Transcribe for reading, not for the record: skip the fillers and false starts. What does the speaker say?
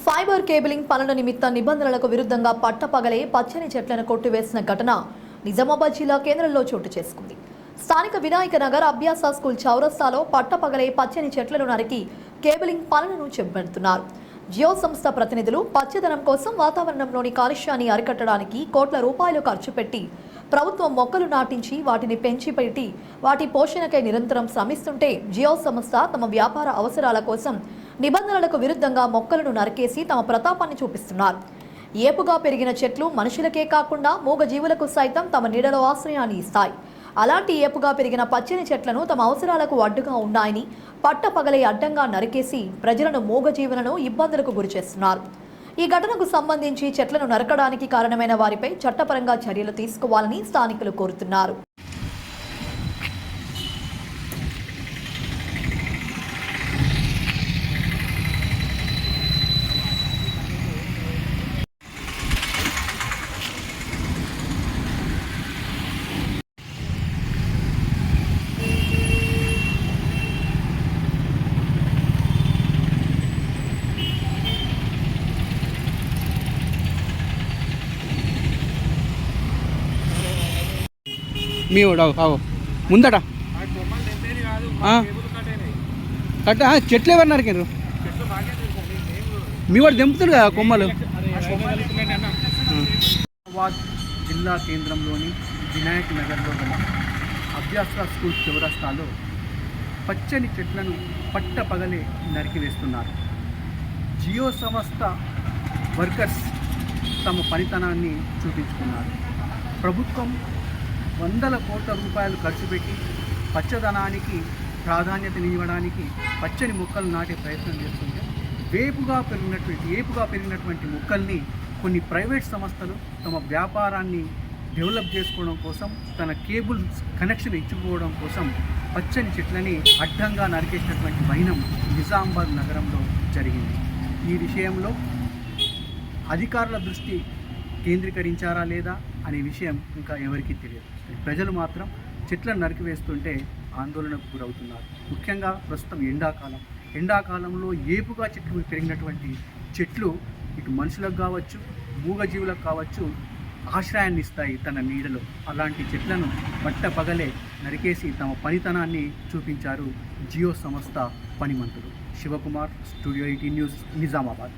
Fibre cabling పనుల నిమిత్తం నిబంధనలకు విరుద్ధంగా పట్టపగలే పచ్చని చెట్లను కొట్టివేసిన ఘటన నిజామాబాద్ జిల్లా కేంద్రంలో చోటు చేసుకుంది. స్థానిక వినాయక నగర్ అభ్యాస స్కూల్ చౌరస్తాలో పట్టపగలే పచ్చని చెట్లను నరికి కేబులింగ్ పనులను చేపడుతున్నారు. జియో సంస్థ ప్రతినిధులు పచ్చదనం కోసం వాతావరణంలోని కాలుష్యాన్ని అరికట్టడానికి కోట్ల రూపాయలు ఖర్చు పెట్టి ప్రభుత్వం మొక్కలు నాటించి వాటిని పెంచి పెట్టి వాటి పోషణకై నిరంతరం శ్రమిస్తుంటే జియో సంస్థ తమ వ్యాపార అవసరాల కోసం నిబంధనలకు విరుద్ధంగా మొక్కలను నరికేసి తమ ప్రతాపాన్ని చూపిస్తున్నారు. ఏపుగా పెరిగిన చెట్లు మనుషులకే కాకుండా మూగజీవులకు సైతం తమ నీడలో ఆశ్రయాన్ని ఇస్తాయి. అలాంటి ఏపుగా పెరిగిన పచ్చని చెట్లను తమ అవసరాలకు అడ్డుగా ఉన్నాయని పట్టపగలే అడ్డంగా నరికేసి ప్రజలను మూగజీవులను ఇబ్బందులకు గురిచేస్తున్నారు. ఈ ఘటనకు సంబంధించి చెట్లను నరకడానికి కారణమైన వారిపై చట్టపరంగా చర్యలు తీసుకోవాలని స్థానికులు కోరుతున్నారు. మీ ముందట కట్ట చెట్లు ఎవరు నరికారు? మీ వాడు దింపుతాడు కదా కొమ్మలు. నిజామాబాద్ జిల్లా కేంద్రంలోని వినాయక నగర్లో గల అభ్యాస స్కూల్ చౌరస్తాలో పచ్చని చెట్లను పట్టపగలే నరికివేస్తున్నారు. జియో సంస్థ వర్కర్స్ తమ పనితనాన్ని చూపించుకున్నారు. ప్రభుత్వం వందల కోట్ల రూపాయలు ఖర్చు పెట్టి పచ్చదనానికి ప్రాధాన్యతనివ్వడానికి పచ్చని మొక్కలు నాటే ప్రయత్నం చేస్తుంటే ఏపుగా పెరిగినటువంటి మొక్కల్ని కొన్ని ప్రైవేట్ సంస్థలు తమ వ్యాపారాన్ని డెవలప్ చేసుకోవడం కోసం, తన కేబుల్ కనెక్షన్ ఇచ్చుకోవడం కోసం పచ్చని చెట్లని అడ్డంగా నరికేసినటువంటి వైనం నిజామాబాద్ నగరంలో జరిగింది. ఈ విషయంలో అధికారుల దృష్టి కేంద్రీకరించారా లేదా అనే విషయం ఇంకా ఎవరికీ తెలియదు. ప్రజలు మాత్రం చెట్లను నరికివేస్తుంటే ఆందోళనకు గురవుతున్నారు. ముఖ్యంగా ప్రస్తుతం ఎండాకాలంలో ఏపుగా చెట్లు పెరిగినటువంటి చెట్లు ఇటు మనుషులకు కావచ్చు, మూగజీవులకు కావచ్చు ఆశ్రయాన్ని ఇస్తాయి తన నీడలో. అలాంటి చెట్లను పట్టపగలే నరికేసి తమ పనితనాన్ని చూపించారు జియో సంస్థ పనిమంతులు. Shivakumar, studio 18 news, Nizamabad.